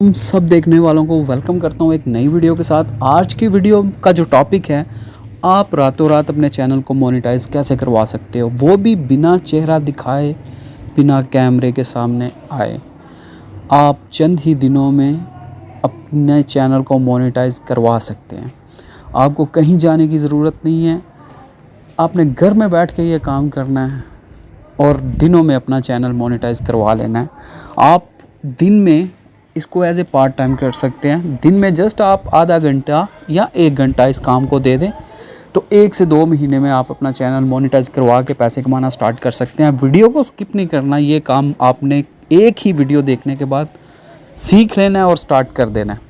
हम सब देखने वालों को वेलकम करता हूँ एक नई वीडियो के साथ। आज की वीडियो का जो टॉपिक है, आप रातों रात अपने चैनल को मोनेटाइज कैसे करवा सकते हो, वो भी बिना चेहरा दिखाए, बिना कैमरे के सामने आए। आप चंद ही दिनों में अपने चैनल को मोनेटाइज करवा सकते हैं। आपको कहीं जाने की ज़रूरत नहीं है, आपने घर में बैठ के ये काम करना है और दिनों में अपना चैनल मोनेटाइज करवा लेना है। आप दिन में इसको एज ए पार्ट टाइम कर सकते हैं। दिन में जस्ट आप आधा घंटा या 1 घंटा इस काम को दे दें तो 1 से 2 महीने में आप अपना चैनल मोनेटाइज करवा के पैसे कमाना स्टार्ट कर सकते हैं। वीडियो को स्किप नहीं करना, ये काम आपने एक ही वीडियो देखने के बाद सीख लेना है और स्टार्ट कर देना है।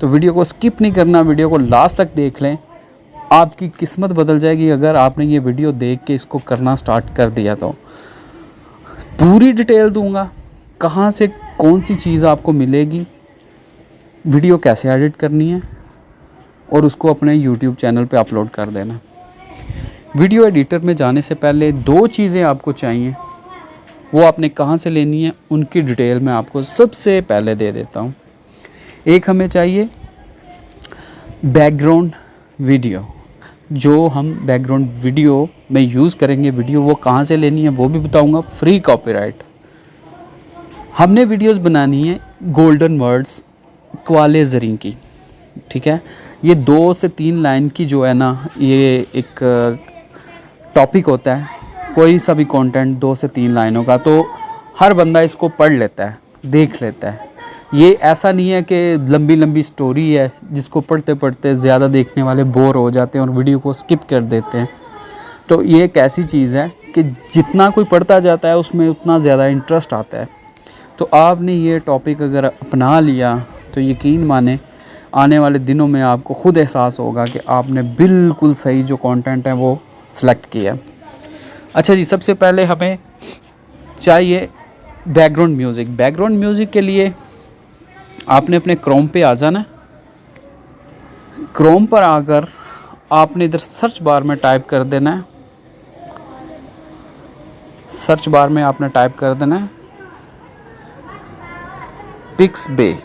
तो वीडियो को स्किप नहीं करना, वीडियो को लास्ट तक देख लें, आपकी किस्मत बदल जाएगी अगर आपने ये वीडियो देख के इसको करना स्टार्ट कर दिया। तो पूरी डिटेल दूंगा, कहाँ से कौन सी चीज़ आपको मिलेगी, वीडियो कैसे एडिट करनी है और उसको अपने YouTube चैनल पे अपलोड कर देना। वीडियो एडिटर में जाने से पहले 2 चीज़ें आपको चाहिए, वो आपने कहाँ से लेनी है उनकी डिटेल मैं आपको सबसे पहले दे देता हूँ। एक हमें चाहिए बैकग्राउंड वीडियो। जो हम बैकग्राउंड वीडियो में यूज़ करेंगे, वीडियो वो कहाँ से लेनी है वो भी बताऊँगा। Free copyright. हमने वीडियोस बनानी है गोल्डन वर्ड्स कवाले ज़री की, ठीक है। ये 2 से 3 लाइन की जो है ना, ये एक टॉपिक होता है। कोई सा भी कंटेंट 2 से 3 लाइनों का, तो हर बंदा इसको पढ़ लेता है, देख लेता है। ये ऐसा नहीं है कि लंबी लंबी स्टोरी है जिसको पढ़ते पढ़ते ज़्यादा देखने वाले बोर हो जाते हैं और वीडियो को स्किप कर देते हैं। तो ये एक ऐसी चीज़ है कि जितना कोई पढ़ता जाता है उसमें उतना ज़्यादा इंटरेस्ट आता है। तो आपने ये टॉपिक अगर अपना लिया तो यकीन माने आने वाले दिनों में आपको ख़ुद एहसास होगा कि आपने बिल्कुल सही जो कंटेंट है वो सिलेक्ट किया। अच्छा जी, सबसे पहले हमें चाहिए बैकग्राउंड म्यूज़िक। बैकग्राउंड म्यूज़िक के लिए आपने अपने क्रोम पे आ जाना। क्रोम पर आकर आपने इधर सर्च बार में टाइप कर देना है। सर्च बार में आपने टाइप कर देना है पिक्सबे।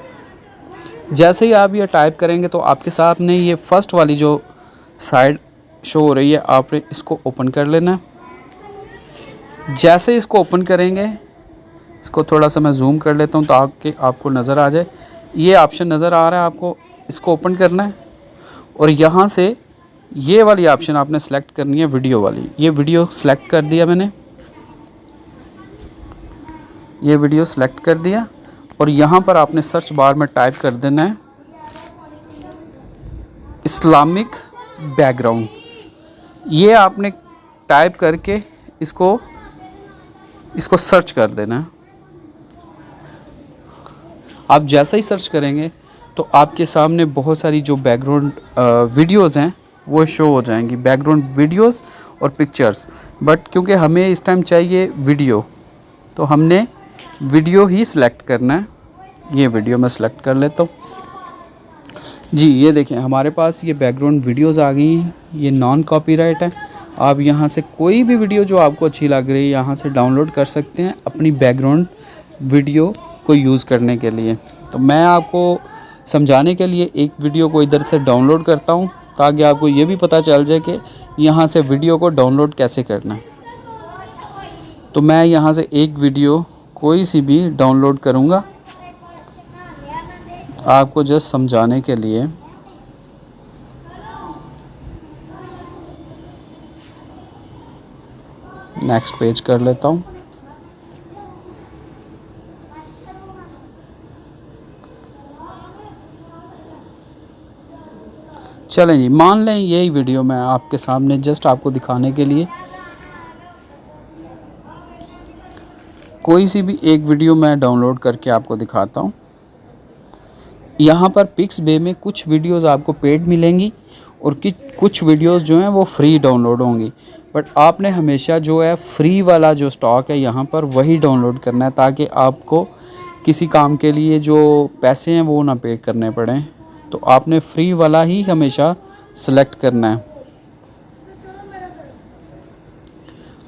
जैसे ही आप ये टाइप करेंगे तो आपके सामने ये फर्स्ट वाली जो साइड शो हो रही है, आपने इसको ओपन कर लेना है। जैसे इसको ओपन करेंगे, इसको थोड़ा सा मैं जूम कर लेता हूँ ताकि आपको नज़र आ जाए। ये ऑप्शन नज़र आ रहा है आपको, इसको ओपन करना है और यहाँ से ये वाली ऑप्शन आपने सेलेक्ट करनी है, वीडियो वाली। ये वीडियो सेलेक्ट कर दिया मैंने, ये वीडियो सेलेक्ट कर दिया और यहाँ पर आपने सर्च बार में टाइप कर देना है इस्लामिक बैकग्राउंड। ये आपने टाइप करके इसको सर्च कर देना है। आप जैसा ही सर्च करेंगे तो आपके सामने बहुत सारी जो बैकग्राउंड वीडियोज़ हैं वो शो हो जाएंगी, बैकग्राउंड वीडियोज़ और पिक्चर्स। बट क्योंकि हमें इस टाइम चाहिए वीडियो, तो हमने वीडियो ही सिलेक्ट करना है। ये वीडियो मैं सिलेक्ट कर लेता हूँ जी। ये देखें, हमारे पास ये बैकग्राउंड वीडियोज़ आ गई हैं। ये नॉन कॉपीराइट है। आप यहाँ से कोई भी वीडियो जो आपको अच्छी लग रही है यहाँ से डाउनलोड कर सकते हैं अपनी बैकग्राउंड वीडियो को यूज़ करने के लिए। तो मैं आपको समझाने के लिए एक वीडियो को इधर से डाउनलोड करता हूँ ताकि आपको ये भी पता चल जाए कि यहाँ से वीडियो को डाउनलोड कैसे करना है। तो मैं यहाँ से एक वीडियो कोई सी भी डाउनलोड करूँगा आपको जस्ट समझाने के लिए। नेक्स्ट पेज कर लेता हूँ। चलें जी, मान लें यही वीडियो मैं आपके सामने जस्ट आपको दिखाने के लिए कोई सी भी एक वीडियो मैं डाउनलोड करके आपको दिखाता हूँ। यहाँ पर पिक्सबे में कुछ वीडियोस आपको पेड मिलेंगी और कुछ वीडियोस जो हैं वो फ्री डाउनलोड होंगी। बट आपने हमेशा जो है फ्री वाला जो स्टॉक है यहाँ पर वही डाउनलोड करना है ताकि आपको किसी काम के लिए जो पैसे हैं वो ना पे करने पड़ें। तो आपने फ्री वाला ही हमेशा सेलेक्ट करना है।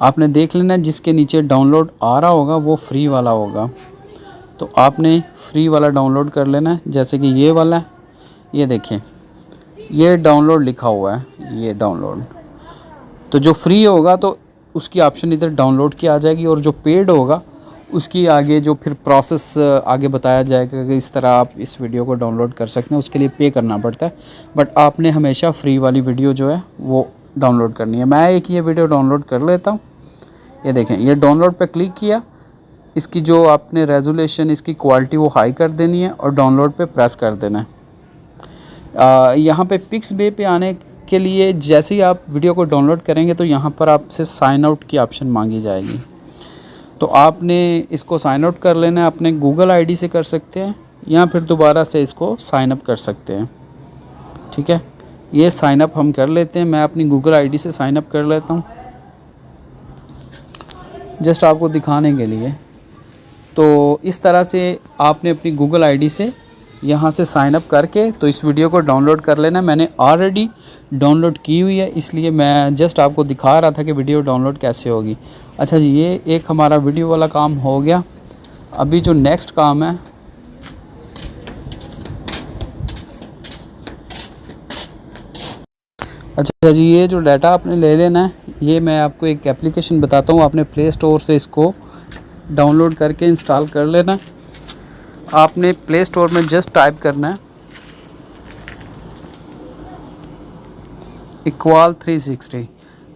आपने देख लेना जिसके नीचे डाउनलोड आ रहा होगा वो फ्री वाला होगा। तो आपने फ्री वाला डाउनलोड कर लेना है, जैसे कि ये वाला है, ये देखें ये डाउनलोड लिखा हुआ है, ये डाउनलोड। तो जो फ्री होगा तो उसकी ऑप्शन इधर डाउनलोड की आ जाएगी, और जो पेड होगा उसकी आगे जो फिर प्रोसेस आगे बताया जाएगा कि इस तरह आप इस वीडियो को डाउनलोड कर सकते हैं, उसके लिए पे करना पड़ता है। बट आपने हमेशा फ्री वाली वीडियो जो है वो डाउनलोड करनी है। मैं एक ये वीडियो डाउनलोड कर लेता हूँ। ये देखें, ये डाउनलोड पे क्लिक किया, इसकी जो आपने रेजोल्यूशन, इसकी क्वालिटी वो हाई कर देनी है और डाउनलोड पे प्रेस कर देना है। यहाँ पे पिक्सबे पे आने के लिए जैसे ही आप वीडियो को डाउनलोड करेंगे तो यहाँ पर आपसे साइन आउट की ऑप्शन मांगी जाएगी। तो आपने इसको साइन आउट कर लेना है, अपने गूगल आईडी से कर सकते हैं या फिर दोबारा से इसको साइन अप कर सकते हैं। ठीक है, ये साइन अप हम कर लेते हैं। मैं अपनी गूगल आईडी से साइन अप कर लेता हूँ जस्ट आपको दिखाने के लिए। तो इस तरह से आपने अपनी गूगल आईडी से यहाँ से साइन अप करके तो इस वीडियो को डाउनलोड कर लेना। मैंने ऑलरेडी डाउनलोड की हुई है, इसलिए मैं जस्ट आपको दिखा रहा था कि वीडियो डाउनलोड कैसे होगी। अच्छा जी, ये एक हमारा वीडियो वाला काम हो गया। अभी जो नेक्स्ट काम है, अच्छा जी, ये जो डाटा आपने ले लेना है, ये मैं आपको एक एप्लीकेशन बताता हूँ। आपने प्ले स्टोर से इसको डाउनलोड करके इंस्टॉल कर लेना है। आपने प्ले स्टोर में जस्ट टाइप करना है इक्वाल 360।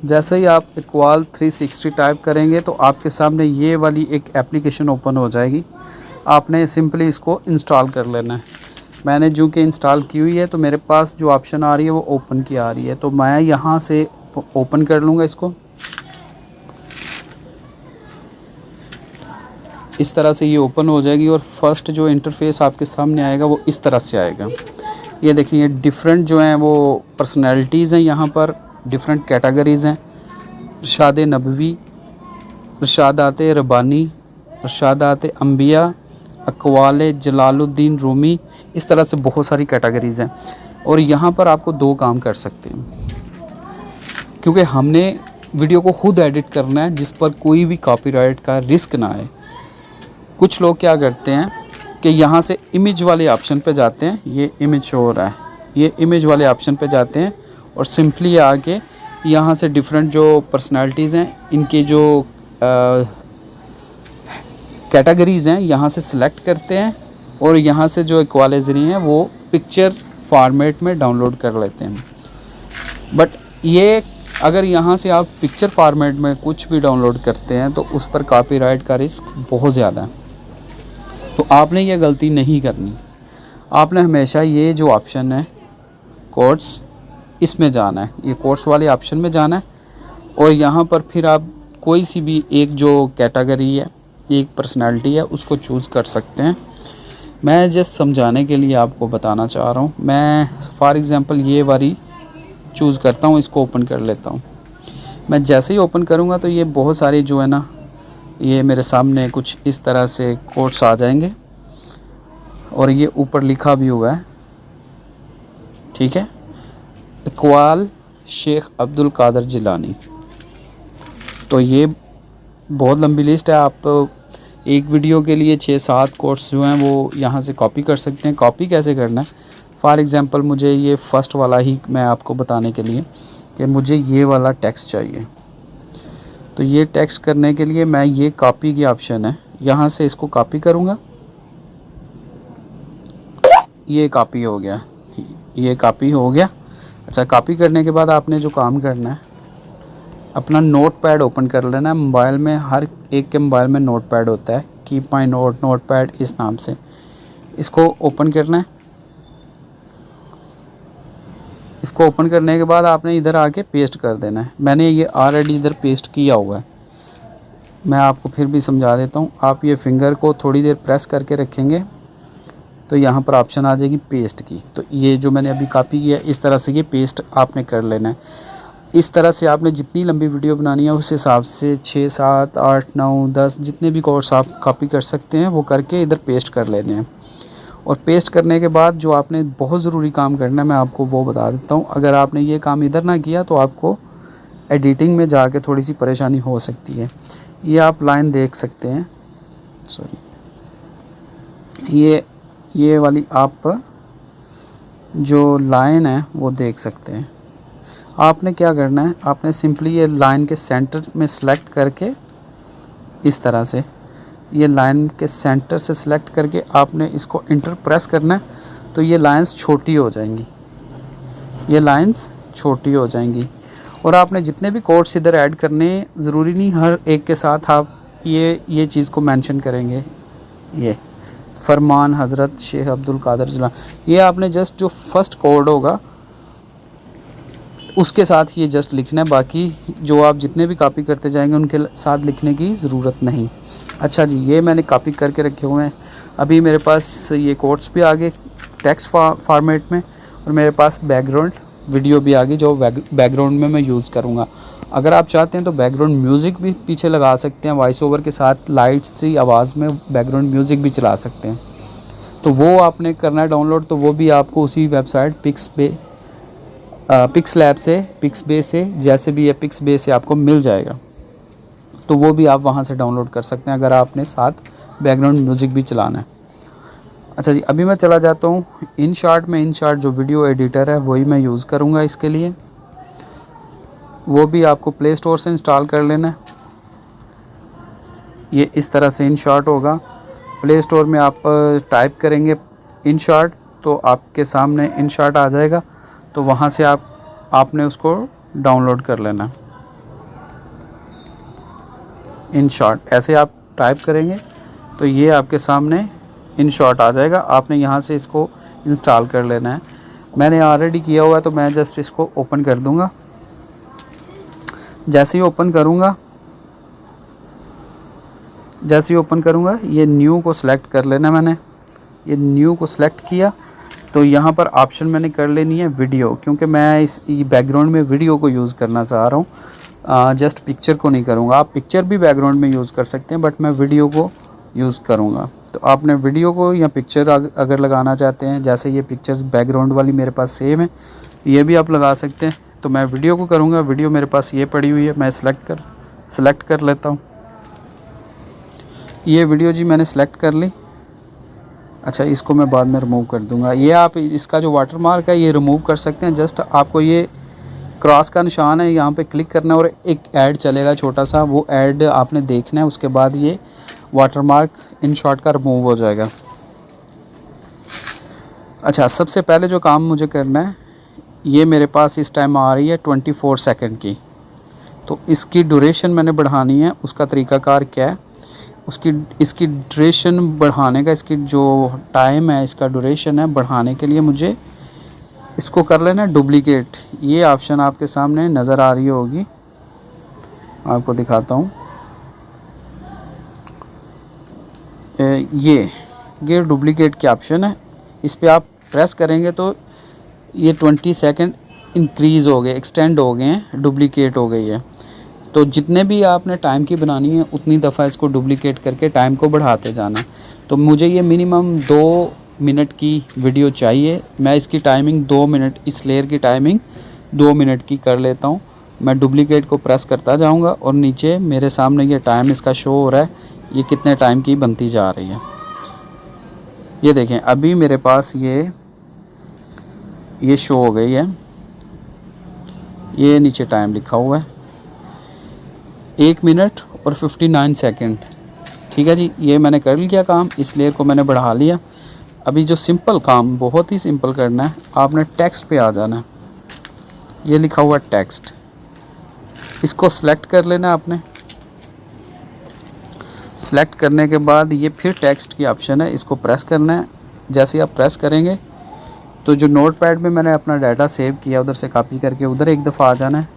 जैसे ही आप इक्वाल 360 टाइप करेंगे तो आपके सामने ये वाली एक एप्लीकेशन ओपन हो जाएगी। आपने सिंपली इसको इंस्टॉल कर लेना है। मैंने जो कि इंस्टॉल की हुई है तो मेरे पास जो ऑप्शन आ रही है वो ओपन की आ रही है, तो मैं यहाँ से ओपन कर लूँगा इसको। इस तरह से ये ओपन हो जाएगी और फर्स्ट जो इंटरफेस आपके सामने आएगा वो इस तरह से आएगा। ये देखिए, ये डिफरेंट जो हैं वो पर्सनैलिटीज़ हैं, यहाँ पर डिफरेंट कैटेगरीज़ हैं। इरशाद नबवी, इरशादात रब्बानी, इरशादात अंबिया, अक़वाल जलालुद्दीन रूमी, इस तरह से बहुत सारी कैटेगरीज़ हैं। और यहाँ पर आपको दो काम कर सकते हैं, क्योंकि हमने वीडियो को खुद एडिट करना है जिस पर कोई भी कॉपीराइट का रिस्क ना आए। कुछ लोग क्या करते हैं कि यहाँ से इमेज वाले ऑप्शन पे जाते हैं, ये इमेज शो हो रहा है, ये इमेज वाले ऑप्शन पे जाते हैं और सिंपली आके यहाँ से डिफरेंट जो पर्सनालिटीज़ हैं, इनके जो कैटेगरीज़ हैं यहाँ से सिलेक्ट करते हैं और यहाँ से जो इक्वालाइजरी हैं वो पिक्चर फॉर्मेट में डाउनलोड कर लेते हैं। बट ये अगर यहाँ से आप पिक्चर फॉर्मेट में कुछ भी डाउनलोड करते हैं तो उस पर कॉपीराइट का रिस्क बहुत ज़्यादा है। तो आपने ये गलती नहीं करनी। आपने हमेशा ये जो ऑप्शन है कोर्स, इसमें जाना है, ये कोर्स वाले ऑप्शन में जाना है और यहाँ पर फिर आप कोई सी भी एक जो कैटेगरी है, एक पर्सनालिटी है, उसको चूज़ कर सकते हैं। मैं जस्ट समझाने के लिए आपको बताना चाह रहा हूँ। मैं फॉर एग्ज़ाम्पल ये वाली चूज़ करता हूँ, इसको ओपन कर लेता हूँ। मैं जैसे ही ओपन करूँगा तो ये बहुत सारी जो है ना, ये मेरे सामने कुछ इस तरह से कोट्स आ जाएंगे और ये ऊपर लिखा भी हुआ है, ठीक है, इक़बाल शेख अब्दुल कादर जिलानी। तो ये बहुत लंबी लिस्ट है। आप एक वीडियो के लिए 6-7 कोट्स जो हैं वो यहाँ से कॉपी कर सकते हैं। कॉपी कैसे करना है, फॉर एग्ज़ाम्पल मुझे ये फ़र्स्ट वाला ही मैं आपको बताने के लिए कि मुझे ये वाला टेक्स्ट चाहिए। तो ये टेक्स्ट करने के लिए मैं ये कॉपी की ऑप्शन है, यहाँ से इसको कॉपी करूँगा, ये कॉपी हो गया, ये कॉपी हो गया। अच्छा, कॉपी करने के बाद आपने जो काम करना है, अपना नोट पैड ओपन कर लेना है। मोबाइल में हर एक के मोबाइल में नोट पैड होता है, कीप माई नोट पैड इस नाम से, इसको ओपन करना है। इसको ओपन करने के बाद आपने इधर आके पेस्ट कर देना है। मैंने ये ऑलरेडी इधर पेस्ट किया हुआ है, मैं आपको फिर भी समझा देता हूँ। आप ये फिंगर को थोड़ी देर प्रेस करके रखेंगे तो यहाँ पर ऑप्शन आ जाएगी पेस्ट की। तो ये जो मैंने अभी कॉपी किया, इस तरह से ये पेस्ट आपने कर लेना है। इस तरह से आपने जितनी लंबी वीडियो बनानी है उस हिसाब से 6, 7, 8, 9, 10 जितने भी कोट्स आप कॉपी कर सकते हैं वो करके इधर पेस्ट कर लेने हैं। और पेस्ट करने के बाद जो आपने बहुत ज़रूरी काम करना है मैं आपको वो बता देता हूँ। अगर आपने ये काम इधर ना किया तो आपको एडिटिंग में जाके थोड़ी सी परेशानी हो सकती है। ये आप लाइन देख सकते हैं, सॉरी, ये वाली आप जो लाइन है वो देख सकते हैं। आपने क्या करना है, आपने सिंपली ये लाइन के सेंटर में सेलेक्ट करके इस तरह से ये लाइन के सेंटर से सिलेक्ट करके आपने इसको इंटर प्रेस करना है, तो ये लाइंस छोटी हो जाएंगी, ये लाइंस छोटी हो जाएंगी। और आपने जितने भी कोड्स इधर ऐड करने, ज़रूरी नहीं हर एक के साथ आप ये चीज़ को मेंशन करेंगे। ये फरमान हज़रत शेख अब्दुल कादर जिलानी, ये आपने जस्ट जो फर्स्ट कोड होगा उसके साथ ये जस्ट लिखना है, बाकी जो आप जितने भी कॉपी करते जाएंगे उनके साथ लिखने की ज़रूरत नहीं। अच्छा जी, ये मैंने कॉपी करके रखे हुए हैं। अभी मेरे पास ये कोड्स भी आ गए टेक्स्ट फॉर्मेट में, और मेरे पास बैकग्राउंड वीडियो भी आ गई जो बैकग्राउंड में मैं यूज़ करूँगा। अगर आप चाहते हैं तो बैकग्राउंड म्यूज़िक भी पीछे लगा सकते हैं, वॉइस ओवर के साथ लाइट्स सी आवाज़ में बैकग्राउंड म्यूज़िक भी चला सकते हैं। तो वो आपने करना है डाउनलोड, तो वो भी आपको उसी वेबसाइट पिक्सबे से जैसे भी ये पिक्सबे से आपको मिल जाएगा, तो वो भी आप वहाँ से डाउनलोड कर सकते हैं अगर आपने साथ बैकग्राउंड म्यूज़िक भी चलाना है। अच्छा जी, अभी मैं चला जाता हूँ InShot में। InShot जो वीडियो एडिटर है वही मैं यूज़ करूँगा इसके लिए, वो भी आपको प्ले स्टोर से इंस्टॉल कर लेना है। ये इस तरह से InShot होगा। प्ले स्टोर में आप टाइप करेंगे InShot तो आपके सामने InShot आ जाएगा, तो वहाँ से आपने उसको डाउनलोड कर लेना है। InShot ऐसे आप टाइप करेंगे तो ये आपके सामने InShot आ जाएगा। आपने यहाँ से इसको इंस्टॉल कर लेना है। मैंने ऑलरेडी किया हुआ है तो मैं जस्ट इसको ओपन कर दूँगा। जैसे ही ओपन करूँगा ये न्यू को सिलेक्ट कर लेना। मैंने ये न्यू को सिलेक्ट किया तो यहाँ पर ऑप्शन मैंने कर लेनी है वीडियो, क्योंकि मैं इस बैकग्राउंड में वीडियो को यूज़ करना चाह रहा हूँ, जस्ट पिक्चर को नहीं करूँगा। आप पिक्चर भी बैकग्राउंड में यूज़ कर सकते हैं, बट मैं वीडियो को यूज़ करूँगा। तो आपने वीडियो को या पिक्चर अगर लगाना चाहते हैं, जैसे ये पिक्चर्स बैकग्राउंड वाली मेरे पास सेम है, ये भी आप लगा सकते हैं। तो मैं वीडियो को करूँगा। वीडियो मेरे पास ये पड़ी हुई है, मैं सेलेक्ट कर लेता हूँ। ये वीडियो जी मैंने सेलेक्ट कर ली। अच्छा, इसको मैं बाद में रिमूव कर दूँगा। ये आप इसका जो वाटर मार्क है ये रिमूव कर सकते हैं। जस्ट आपको ये क्रॉस का निशान है, यहाँ पे क्लिक करना है और एक ऐड चलेगा छोटा सा, वो ऐड आपने देखना है। उसके बाद ये वाटरमार्क InShot का रिमूव हो जाएगा। अच्छा, सबसे पहले जो काम मुझे करना है, ये मेरे पास इस टाइम आ रही है 24 सेकंड की, तो इसकी ड्यूरेशन मैंने बढ़ानी है। उसका तरीकाकार क्या है, इसकी ड्यूरेशन बढ़ाने का, इसकी जो टाइम है, इसका ड्यूरेशन है बढ़ाने के लिए मुझे इसको कर लेना है डुप्लीकेट। ये ऑप्शन आपके सामने नज़र आ रही होगी, आपको दिखाता हूँ। ये डुप्लीकेट की ऑप्शन है, इस पर आप प्रेस करेंगे तो ये 20 सेकंड इंक्रीज़ हो गए, एक्सटेंड हो गए हैं, डुप्लीकेट हो गई है। तो जितने भी आपने टाइम की बनानी है उतनी दफ़ा इसको डुप्लीकेट करके टाइम को बढ़ाते जाना। तो मुझे ये मिनिमम 2 मिनट की वीडियो चाहिए। मैं इसकी टाइमिंग 2 मिनट, इस लेयर की टाइमिंग 2 मिनट की कर लेता हूँ। मैं डुप्लीकेट को प्रेस करता जाऊँगा और नीचे मेरे सामने ये टाइम इसका शो हो रहा है, ये कितने टाइम की बनती जा रही है। ये देखें, अभी मेरे पास ये शो हो गई है, ये नीचे टाइम लिखा हुआ है 1 मिनट और 59 सेकंड। ठीक है जी, ये मैंने कर लिया काम, इस लेयर को मैंने बढ़ा लिया। अभी जो सिंपल काम, बहुत ही सिंपल करना है, आपने टेक्स्ट पे आ जाना है। ये लिखा हुआ टेक्स्ट, इसको सिलेक्ट कर लेना है आपने। सेलेक्ट करने के बाद ये फिर टेक्स्ट की ऑप्शन है, इसको प्रेस करना है। जैसे आप प्रेस करेंगे तो जो नोटपैड में मैंने अपना डाटा सेव किया उधर से कॉपी करके उधर एक दफ़ा आ जाना है।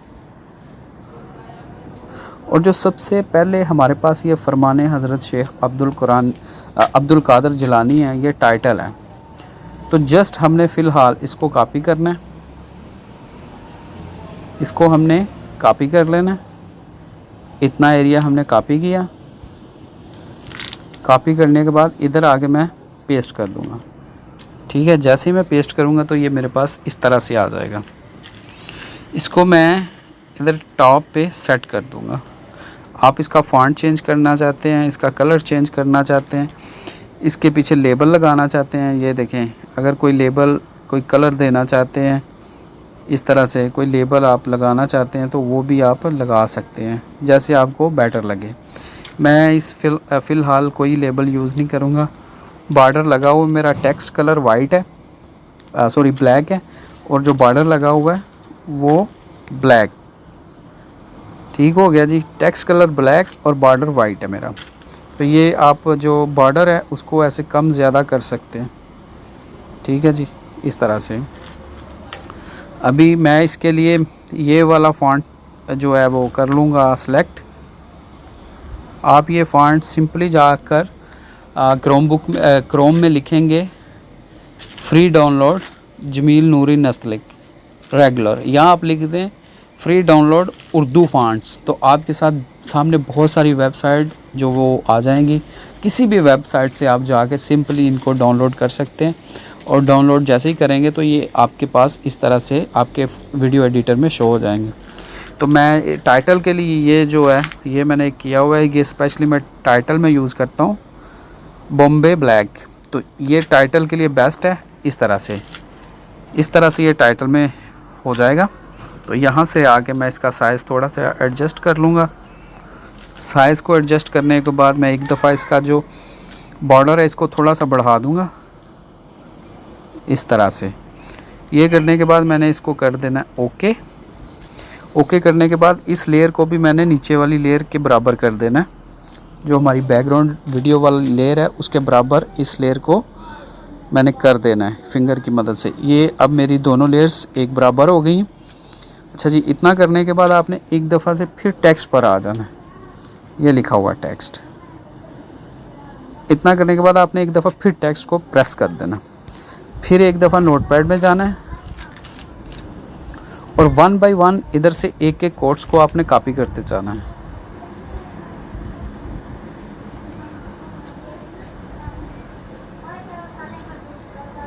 और जो सबसे पहले हमारे पास ये फरमान हज़रत शेख अब्दुल कादर जिलानी है, ये टाइटल है। तो जस्ट हमने फ़िलहाल इसको कॉपी करना है, इसको हमने कॉपी कर लेना है। इतना एरिया हमने कॉपी किया। कॉपी करने के बाद इधर आगे मैं पेस्ट कर दूंगा। ठीक है, जैसे ही मैं पेस्ट करूंगा तो ये मेरे पास इस तरह से आ जाएगा। इसको मैं इधर टॉप पे सेट कर दूंगा। आप इसका फॉन्ट चेंज करना चाहते हैं, इसका कलर चेंज करना चाहते हैं, इसके पीछे लेबल लगाना चाहते हैं, ये देखें, अगर कोई लेबल, कोई कलर देना चाहते हैं, इस तरह से कोई लेबल आप लगाना चाहते हैं तो वो भी आप लगा सकते हैं, जैसे आपको बेटर लगे। मैं इस फ़िलहाल कोई लेबल यूज़ नहीं करूँगा। बॉर्डर लगा हुआ मेरा टेक्स्ट कलर वाइट है, सॉरी ब्लैक है, और जो बॉर्डर लगा हुआ है वो ब्लैक। ठीक हो गया जी, टेक्स्ट कलर ब्लैक और बॉर्डर वाइट है मेरा। तो ये आप जो बॉर्डर है उसको ऐसे कम ज़्यादा कर सकते हैं। ठीक है जी, इस तरह से। अभी मैं इसके लिए ये वाला फ़ॉन्ट जो है वो कर लूँगा सेलेक्ट। आप ये फ़ॉन्ट सिंपली जाकर क्रोम में लिखेंगे फ्री डाउनलोड जमील नूरी नस्तलिक रेगुलर, यहाँ आप लिख दें फ्री डाउनलोड उर्दू फ़ॉन्ट्स, तो आपके सामने बहुत सारी वेबसाइट जो वो आ जाएंगी। किसी भी वेबसाइट से आप जाके सिंपली इनको डाउनलोड कर सकते हैं, और डाउनलोड जैसे ही करेंगे तो ये आपके पास इस तरह से आपके वीडियो एडिटर में शो हो जाएंगे। तो मैं टाइटल के लिए ये जो है ये मैंने किया हुआ है, ये स्पेशली मैं टाइटल में यूज़ करता हूँ बॉम्बे ब्लैक, तो ये टाइटल के लिए बेस्ट है। इस तरह से ये टाइटल में हो जाएगा। तो यहाँ से आके मैं इसका साइज़ थोड़ा सा एडजस्ट कर लूँगा। साइज़ को एडजस्ट करने के बाद मैं एक दफ़ा इसका जो बॉर्डर है इसको थोड़ा सा बढ़ा दूँगा, इस तरह से। ये करने के बाद मैंने इसको कर देना ओके। ओके करने के बाद इस लेयर को भी मैंने नीचे वाली लेयर के बराबर कर देना है, जो हमारी बैकग्राउंड वीडियो वाली लेयर है उसके बराबर इस लेयर को मैंने कर देना है फिंगर की मदद से। ये अब मेरी दोनों लेयर्स एक बराबर हो गई। अच्छा जी, इतना करने के बाद आपने एक दफ़ा से फिर टेक्स्ट पर आ जाना है, ये लिखा हुआ टेक्स्ट। इतना करने के बाद आपने एक दफ़ा फिर टेक्स्ट को प्रेस कर देना, फिर एक दफ़ा नोटपैड में जाना है और 1 बाय 1 इधर से एक एक कोट्स को आपने कॉपी करते जाना है।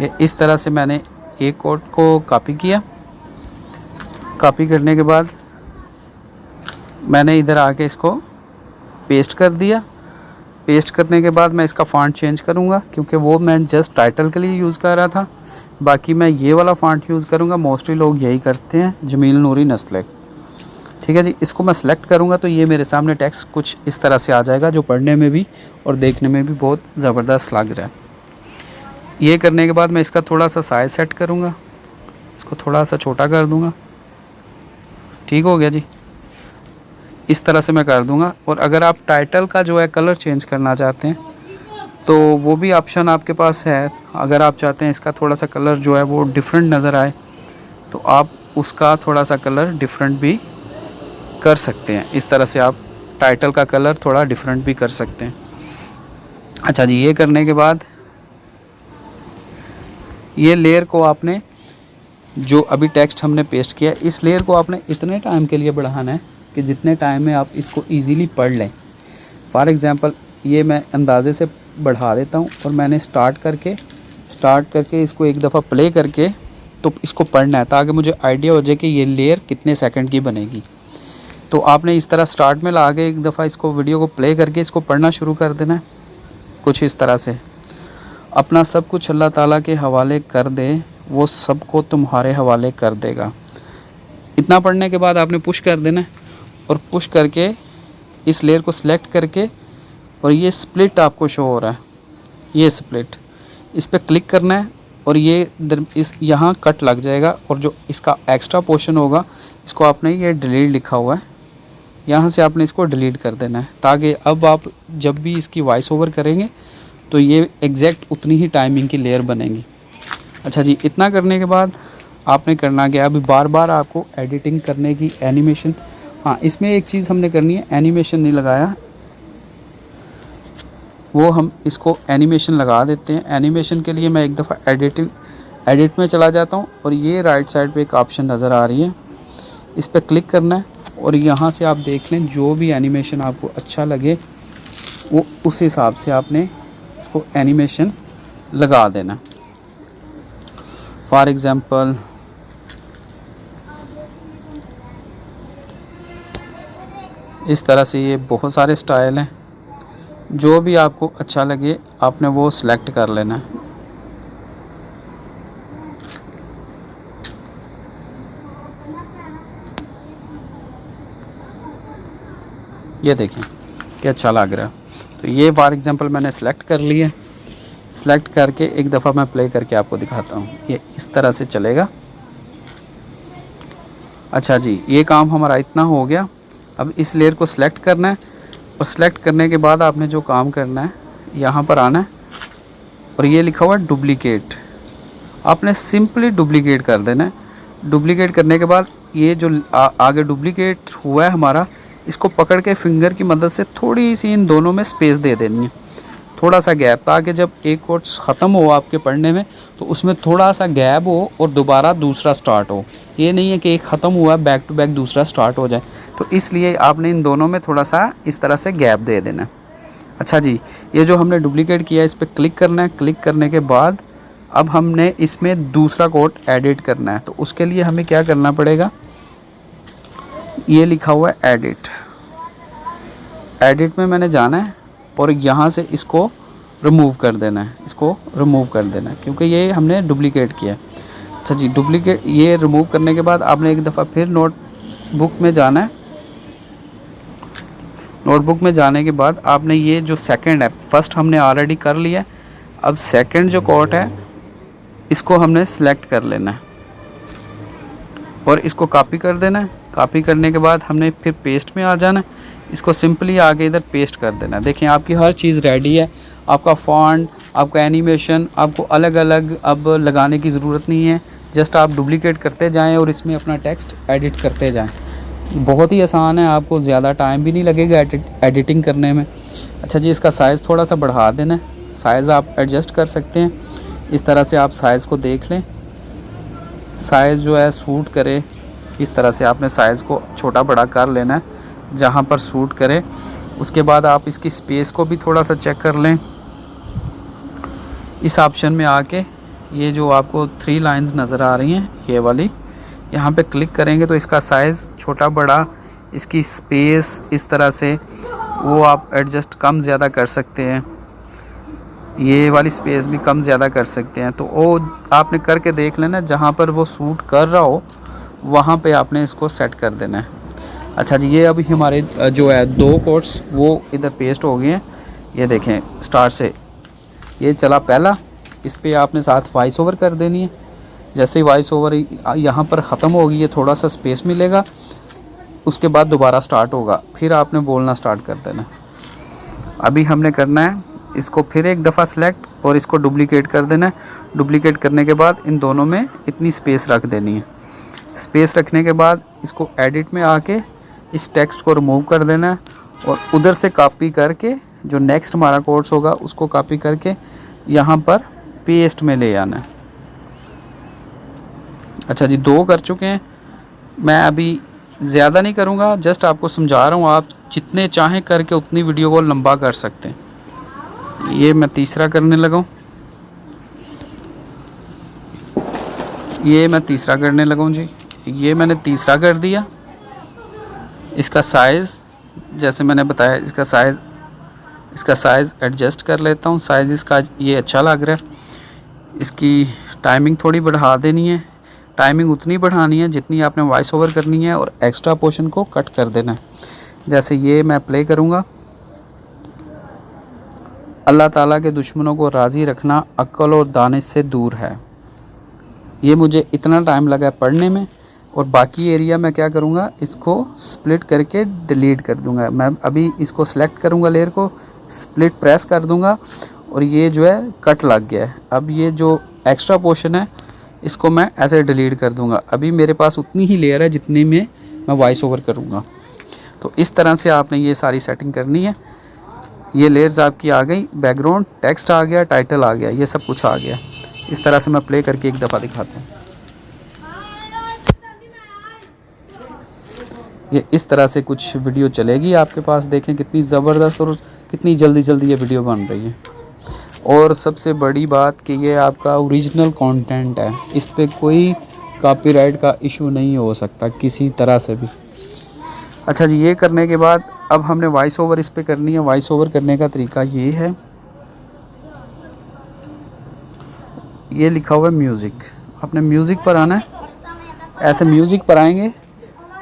ये इस तरह से मैंने एक कोट को कॉपी किया। कॉपी करने के बाद मैंने इधर आके इसको पेस्ट कर दिया। पेस्ट करने के बाद मैं इसका फ़ॉन्ट चेंज करूँगा, क्योंकि वो मैं जस्ट टाइटल के लिए यूज़ कर रहा था। बाकी मैं ये वाला फ़ॉन्ट यूज़ करूँगा, मोस्टली लोग यही करते हैं, जमील नूरी नस्तलिक। ठीक है जी, इसको मैं सेलेक्ट करूँगा तो ये मेरे सामने टेक्स्ट कुछ इस तरह से आ जाएगा, जो पढ़ने में भी और देखने में भी बहुत ज़बरदस्त लग रहा है। ये करने के बाद मैं इसका थोड़ा सा साइज़ सेट करूँगा, इसको थोड़ा सा छोटा कर दूँगा। ठीक हो गया जी, इस तरह से मैं कर दूँगा। और अगर आप टाइटल का जो है कलर चेंज करना चाहते हैं तो वो भी ऑप्शन आपके पास है। अगर आप चाहते हैं इसका थोड़ा सा कलर जो है वो डिफरेंट नज़र आए तो आप उसका थोड़ा सा कलर डिफरेंट भी कर सकते हैं। इस तरह से आप टाइटल का कलर थोड़ा डिफरेंट भी कर सकते हैं। अच्छा जी, ये करने के बाद ये लेयर को आपने जो अभी टेक्स्ट हमने पेस्ट किया, इस लेयर को आपने इतने टाइम के लिए बढ़ाना है कि जितने टाइम में आप इसको इजीली पढ़ लें। फॉर एग्ज़ाम्पल ये मैं अंदाज़े से बढ़ा देता हूँ और मैंने स्टार्ट करके इसको एक दफ़ा प्ले करके तो इसको पढ़ना है, ताकि मुझे आइडिया हो जाए कि ये लेयर कितने सेकंड की बनेगी। तो आपने इस तरह स्टार्ट में ला के एक दफ़ा इसको वीडियो को प्ले करके इसको पढ़ना शुरू कर देना है। कुछ इस तरह से, अपना सब कुछ अल्लाह ताला के हवाले कर दे, वो सबको तुम्हारे हवाले कर देगा। इतना पढ़ने के बाद आपने पुश कर देना है, और पुश करके इस लेयर को सिलेक्ट करके, और ये स्प्लिट आपको शो हो रहा है, ये स्प्लिट, इस पर क्लिक करना है और ये इस यहाँ कट लग जाएगा, और जो इसका एक्स्ट्रा पोर्शन होगा इसको आपने ये डिलीट लिखा हुआ है, यहाँ से आपने इसको डिलीट कर देना है, ताकि अब आप जब भी इसकी वॉइस ओवर करेंगे तो ये एग्जैक्ट उतनी ही टाइमिंग की लेयर बनेगी। अच्छा जी, इतना करने के बाद आपने करना क्या, अभी बार बार आपको एडिटिंग करने की एनिमेशन, हाँ इसमें एक चीज़ हमने करनी है, एनिमेशन नहीं लगाया, वो हम इसको एनिमेशन लगा देते हैं। एनिमेशन के लिए मैं एक दफ़ा एडिट में चला जाता हूँ, और ये राइट साइड पे एक ऑप्शन नज़र आ रही है, इस पर क्लिक करना है, और यहाँ से आप देख लें जो भी एनिमेशन आपको अच्छा लगे वो उस हिसाब से आपने इसको एनिमेशन लगा देना। फॉर एग्ज़ाम्पल इस तरह से, ये बहुत सारे स्टाइल हैं, जो भी आपको अच्छा लगे आपने वो सिलेक्ट कर लेना है। ये देखें कि अच्छा लग रहा है। तो ये फॉर एग्ज़ाम्पल मैंने सेलेक्ट कर लिया। सेलेक्ट करके एक दफ़ा मैं प्ले करके आपको दिखाता हूँ। ये इस तरह से चलेगा। अच्छा जी, ये काम हमारा इतना हो गया। अब इस लेयर को सिलेक्ट करना है और सिलेक्ट करने के बाद आपने जो काम करना है, यहाँ पर आना है और ये लिखा हुआ है डुप्लीकेट। आपने सिंपली डुप्लीकेट कर देना है। डुप्लीकेट करने के बाद ये जो आगे डुप्लीकेट हुआ है हमारा, इसको पकड़ के फिंगर की मदद से थोड़ी सी इन दोनों में स्पेस दे देनी है, थोड़ा सा गैप, ताकि जब एक कोट्स ख़त्म हो आपके पढ़ने में तो उसमें थोड़ा सा गैप हो और दोबारा दूसरा स्टार्ट हो। ये नहीं है कि एक ख़त्म हुआ बैक टू बैक दूसरा स्टार्ट हो जाए। तो इसलिए आपने इन दोनों में थोड़ा सा इस तरह से गैप दे देना है। अच्छा जी, ये जो हमने डुप्लीकेट किया इस पर क्लिक करना है। क्लिक करने के बाद अब हमने इसमें दूसरा कोड एडिट करना है। तो उसके लिए हमें क्या करना पड़ेगा, ये लिखा हुआ है एडिट। एडिट में मैंने जाना है और यहाँ से इसको रिमूव कर देना है। इसको रिमूव कर देना है क्योंकि ये हमने डुप्लीकेट किया है। अच्छा जी, डुप्लीकेट ये रिमूव करने के बाद आपने एक दफ़ा फिर नोटबुक में जाना है। नोटबुक में जाने के बाद आपने ये जो सेकंड है, फर्स्ट हमने ऑलरेडी कर लिया, अब सेकंड जो कोट है इसको हमने सेलेक्ट कर लेना है और इसको कॉपी कर देना है। कॉपी करने के बाद हमने फिर पेस्ट में आ जाना है। इसको सिंपली आगे इधर पेस्ट कर देना है। देखिए आपकी हर चीज़ रेडी है। आपका फॉन्ट, आपका एनिमेशन, आपको अलग अलग अब लगाने की ज़रूरत नहीं है। जस्ट आप डुप्लीकेट करते जाएं और इसमें अपना टेक्स्ट एडिट करते जाएं। बहुत ही आसान है, आपको ज़्यादा टाइम भी नहीं लगेगा एडिटिंग करने में। अच्छा जी, इसका साइज़ थोड़ा सा बढ़ा देना है। साइज़ आप एडजस्ट कर सकते हैं। इस तरह से आप साइज़ को देख लें, साइज़ जो है सूट करे। इस तरह से आपने साइज़ को छोटा बड़ा कर लेना है जहाँ पर सूट करे। उसके बाद आप इसकी स्पेस को भी थोड़ा सा चेक कर लें। इस ऑप्शन में आके ये जो आपको 3 लाइंस नज़र आ रही हैं, ये वाली, यहाँ पे क्लिक करेंगे तो इसका साइज़ छोटा बड़ा, इसकी स्पेस इस तरह से वो आप एडजस्ट कम ज़्यादा कर सकते हैं। ये वाली स्पेस भी कम ज़्यादा कर सकते हैं। तो वो आपने करके देख लेना, जहाँ पर वो सूट कर रहा हो वहाँ पे आपने इसको सेट कर देना है। अच्छा जी, ये अभी हमारे जो है 2 कोट्स वो इधर पेस्ट हो गए हैं। ये देखें स्टार्ट से ये चला पहला, इस पे आपने साथ वॉइस ओवर कर देनी है। जैसे ही वॉइस ओवर यहाँ पर ख़त्म होगी, ये थोड़ा सा स्पेस मिलेगा, उसके बाद दोबारा स्टार्ट होगा, फिर आपने बोलना स्टार्ट कर देना। अभी हमने करना है इसको फिर एक दफ़ा सेलेक्ट और इसको डुप्लीकेट कर देना है। डुप्लीकेट करने के बाद इन दोनों में इतनी स्पेस रख देनी है। स्पेस रखने के बाद इसको एडिट में आके इस टेक्स्ट को रिमूव कर देना है और उधर से कॉपी करके जो नेक्स्ट हमारा कोर्स होगा उसको कॉपी करके यहाँ पर पेस्ट में ले आना है। अच्छा जी, 2 कर चुके हैं। मैं अभी ज़्यादा नहीं करूँगा, जस्ट आपको समझा रहा हूँ। आप जितने चाहें करके उतनी वीडियो को लंबा कर सकते हैं। ये मैं तीसरा करने लगा हूँ। ये मैं तीसरा करने लगा हूँ जी। ये मैंने तीसरा कर दिया। इसका साइज़ जैसे मैंने बताया, इसका साइज़ एडजस्ट कर लेता हूँ। साइज़ इसका ये अच्छा लग रहा है। इसकी टाइमिंग थोड़ी बढ़ा देनी है। टाइमिंग उतनी बढ़ानी है जितनी आपने वॉइस ओवर करनी है और एक्स्ट्रा पोर्शन को कट कर देना है। जैसे ये मैं प्ले करूँगा, अल्लाह ताला के दुश्मनों को राज़ी रखना अक्ल और दानिश से दूर है। ये मुझे इतना टाइम लगा पढ़ने में। और बाकी एरिया मैं क्या करूँगा, इसको स्प्लिट करके डिलीट कर दूँगा। मैं अभी इसको सेलेक्ट करूँगा, लेयर को स्प्लिट प्रेस कर दूँगा और ये जो है कट लग गया है। अब ये जो एक्स्ट्रा पोर्शन है इसको मैं ऐसे डिलीट कर दूँगा। अभी मेरे पास उतनी ही लेयर है जितनी में मैं वॉइस ओवर करूँगा। तो इस तरह से आपने ये सारी सेटिंग करनी है। ये लेयर्स आपकी आ गई, बैकग्राउंड टेक्स्ट आ गया, टाइटल आ गया, ये सब कुछ आ गया। इस तरह से मैं प्ले करके एक दफ़ा दिखाता हूँ। ये इस तरह से कुछ वीडियो चलेगी आपके पास। देखें कितनी ज़बरदस्त और कितनी जल्दी जल्दी ये वीडियो बन रही है। और सबसे बड़ी बात कि ये आपका ओरिजिनल कंटेंट है, इस पे कोई कॉपीराइट का इशू नहीं हो सकता किसी तरह से भी। अच्छा जी, ये करने के बाद अब हमने वॉइस ओवर इस पे करनी है। वॉइस ओवर करने का तरीका ये है, ये लिखा हुआ है म्यूज़िक, आपने म्यूज़िक पर आना है। ऐसे म्यूज़िक पर आएंगे,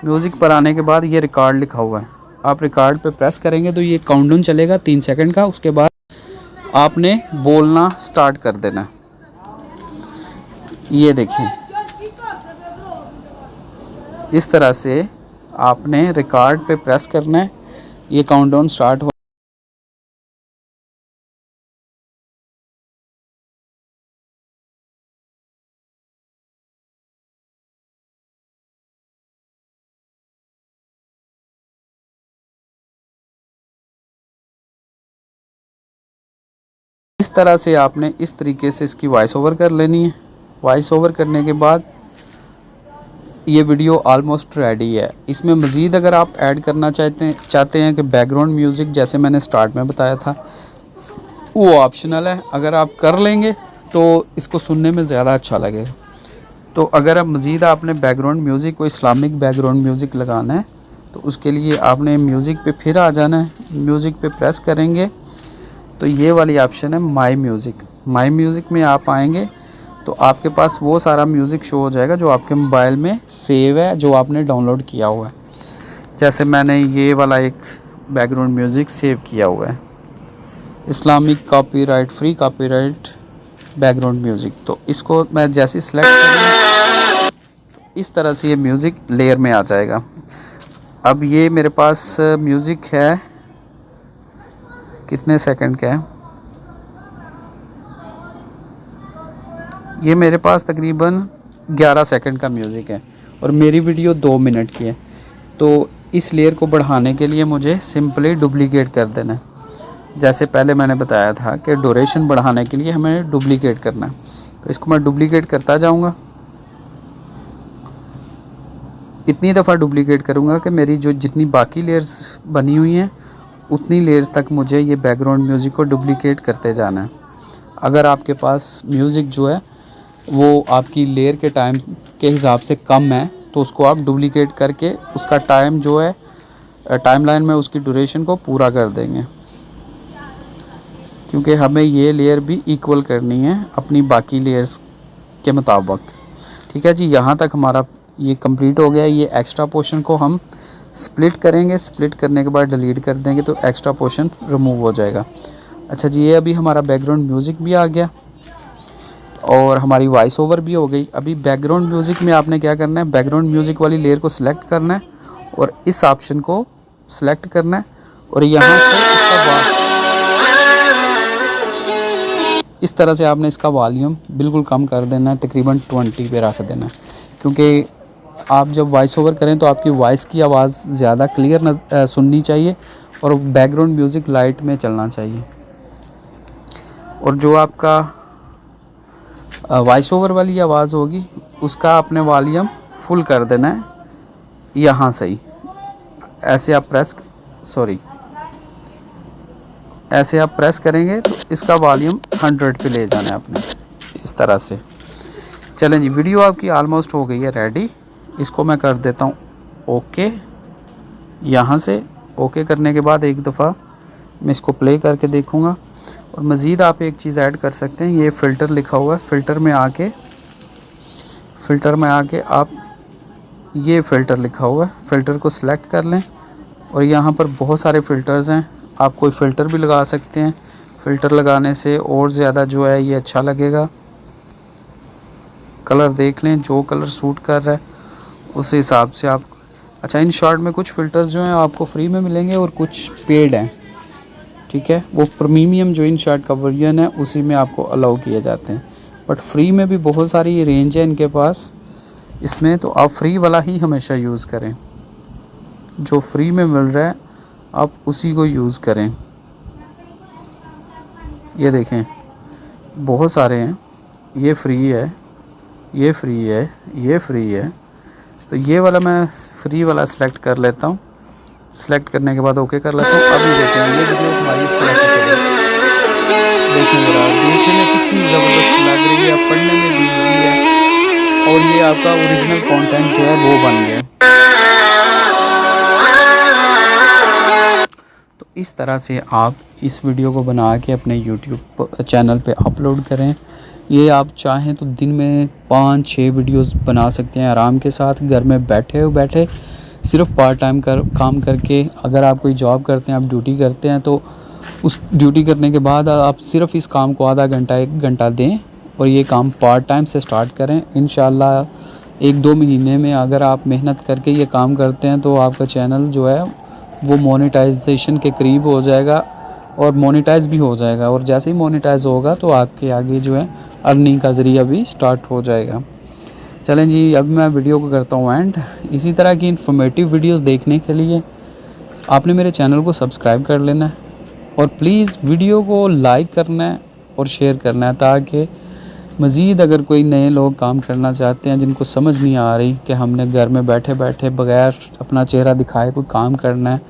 म्यूज़िक पर आने के बाद ये रिकॉर्ड लिखा हुआ है, आप रिकॉर्ड पे प्रेस करेंगे तो ये काउंटडाउन चलेगा 3 सेकंड का। उसके बाद आपने बोलना स्टार्ट कर देना। ये देखिए, इस तरह से आपने रिकॉर्ड पे प्रेस करना है, ये काउंटडाउन स्टार्ट हो। इस तरह से आपने इस तरीके से इसकी वॉइस ओवर कर लेनी है। वॉइस ओवर करने के बाद ये वीडियो ऑलमोस्ट रेडी है। इसमें मज़ीद अगर आप ऐड करना चाहते हैं कि बैकग्राउंड म्यूज़िक, जैसे मैंने स्टार्ट में बताया था, वो ऑप्शनल है। अगर आप कर लेंगे तो इसको सुनने में ज़्यादा अच्छा लगेगा। तो अगर अब मज़ीद आपने बैकग्राउंड म्यूज़िक, कोई इस्लामिक बैकग्राउंड म्यूज़िक लगाना है तो उसके लिए आपने म्यूज़िक पे फिर आ जाना है। म्यूज़िक पे प्रेस करेंगे तो ये वाली ऑप्शन है माई म्यूज़िक। माई म्यूज़िक में आप आएंगे तो आपके पास वो सारा म्यूज़िक शो हो जाएगा जो आपके मोबाइल में सेव है, जो आपने डाउनलोड किया हुआ है। जैसे मैंने ये वाला एक बैकग्राउंड म्यूज़िक सेव किया हुआ है, Islamic copyright free copyright background music. तो इसको मैं जैसे सिलेक्ट करूँगा इस तरह से ये म्यूज़िक लेयर में आ जाएगा। अब ये मेरे पास म्यूज़िक है, कितने सेकंड का है, ये मेरे पास तकरीबन 11 सेकंड का म्यूज़िक है और मेरी वीडियो 2 मिनट की है। तो इस लेयर को बढ़ाने के लिए मुझे सिंपली डुप्लीकेट कर देना है। जैसे पहले मैंने बताया था कि ड्यूरेशन बढ़ाने के लिए हमें डुप्लीकेट करना है, तो इसको मैं डुप्लीकेट करता जाऊंगा। इतनी दफ़ा डुप्लीकेट करूंगा कि मेरी जो जितनी बाकी लेयर्स बनी हुई हैं उतनी लेयर्स तक मुझे ये बैकग्राउंड म्यूज़िक को डुप्लीकेट करते जाना है। अगर आपके पास म्यूज़िक जो है वो आपकी लेयर के टाइम के हिसाब से कम है तो उसको आप डुप्लीकेट करके उसका टाइम जो है टाइमलाइन में उसकी ड्यूरेशन को पूरा कर देंगे, क्योंकि हमें ये लेयर भी इक्वल करनी है अपनी बाकी लेयर्स के मुताबिक। ठीक है जी, यहाँ तक हमारा ये कंप्लीट हो गया। ये एक्स्ट्रा पोर्शन को हम स्प्लिट करेंगे, स्प्लिट करने के बाद डिलीट कर देंगे तो एक्स्ट्रा पोर्शन रिमूव हो जाएगा। अच्छा जी, ये अभी हमारा बैकग्राउंड म्यूज़िक भी आ गया और हमारी वॉइस ओवर भी हो गई। अभी बैकग्राउंड म्यूज़िक में आपने क्या करना है, बैकग्राउंड म्यूज़िक वाली लेयर को सिलेक्ट करना है और इस ऑप्शन को सिलेक्ट करना है और यहाँ से इसका इस तरह से आपने इसका वॉल्यूम बिल्कुल कम कर देना है, तकरीबन 20 पे रख देना है, क्योंकि आप जब वॉइस ओवर करें तो आपकी वॉइस की आवाज़ ज़्यादा क्लियर सुननी चाहिए और बैकग्राउंड म्यूज़िक लाइट में चलना चाहिए। और जो आपका वॉइस ओवर वाली आवाज़ होगी उसका आपने वॉल्यूम फुल कर देना है यहाँ से ही। ऐसे आप प्रेस करेंगे तो इसका वॉल्यूम 100 पे ले जाना है आपने, इस तरह से। चलें जी, वीडियो आपकी ऑलमोस्ट हो गई है रेडी। इसको मैं कर देता हूँ ओके। यहाँ से ओके करने के बाद एक दफ़ा मैं इसको प्ले करके देखूँगा। और मज़ीद आप एक चीज़ ऐड कर सकते हैं, ये फ़िल्टर लिखा हुआ है, फ़िल्टर में आके आप ये फ़िल्टर लिखा हुआ है, फ़िल्टर को सिलेक्ट कर लें और यहाँ पर बहुत सारे फ़िल्टर्स हैं, आप कोई फ़िल्टर भी लगा सकते हैं। फ़िल्टर लगाने से और ज़्यादा जो है ये अच्छा लगेगा। कलर देख लें, जो कलर सूट कर रहा है उस हिसाब से आप। अच्छा, इन शॉर्ट में कुछ फ़िल्टर्स जो हैं आपको फ्री में मिलेंगे और कुछ पेड हैं। ठीक है, वो प्रीमियम जो इन शॉर्ट का वर्जन है उसी में आपको अलाउ किए जाते हैं, बट फ्री में भी बहुत सारी रेंज है इनके पास इसमें, तो आप फ्री वाला ही हमेशा यूज़ करें। जो फ्री में मिल रहा है आप उसी को यूज़ करें। ये देखें बहुत सारे हैं, ये फ्री है, ये फ्री है, ये फ्री है, तो ये वाला मैं फ्री वाला सेलेक्ट कर लेता हूँ। सेलेक्ट करने के बाद ओके कर लेता हूँ। अभी देखें ये वीडियो हमारी इस तरह से चलेगी। देखें ज़रा, देखने में कितनी ज़बरदस्त लग रही है, पढ़ने में भी ईजी है और ये आपका ओरिजिनल कंटेंट जो है वो बन गया। इस तरह से आप इस वीडियो को बना के अपने यूट्यूब चैनल पे अपलोड करें। ये आप चाहें तो दिन में 5-6 वीडियोस बना सकते हैं आराम के साथ, घर में बैठे सिर्फ पार्ट टाइम काम करके। अगर आप कोई जॉब करते हैं, आप ड्यूटी करते हैं, तो उस ड्यूटी करने के बाद आप सिर्फ इस काम को आधा घंटा 1 घंटा दें और ये काम पार्ट टाइम से स्टार्ट करें। इंशाल्लाह 1-2 महीने में अगर आप मेहनत करके ये काम करते हैं तो आपका चैनल जो है वो मोनेटाइजेशन के करीब हो जाएगा और मोनेटाइज भी हो जाएगा। और जैसे ही मोनेटाइज होगा तो आपके आगे जो है अर्निंग का ज़रिया भी स्टार्ट हो जाएगा। चलें जी, अब मैं वीडियो को करता हूँ एंड। इसी तरह की इन्फॉर्मेटिव वीडियोस देखने के लिए आपने मेरे चैनल को सब्सक्राइब कर लेना है और प्लीज़ वीडियो को लाइक करना है और शेयर करना है, ताकि मज़ीद अगर कोई नए लोग काम करना चाहते हैं जिनको समझ नहीं आ रही कि हमने घर में बैठे बगैर अपना चेहरा दिखाए कोई काम करना है,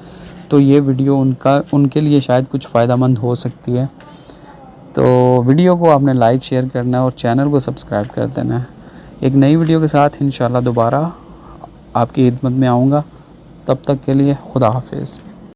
तो ये वीडियो उनके लिए शायद कुछ फ़ायदेमंद हो सकती है। तो वीडियो को आपने लाइक शेयर करना है और चैनल को सब्सक्राइब कर देना है। एक नई वीडियो के साथ इंशाल्लाह दोबारा आपकी खिदमत में आऊँगा। तब तक के लिए खुदा हाफिज़।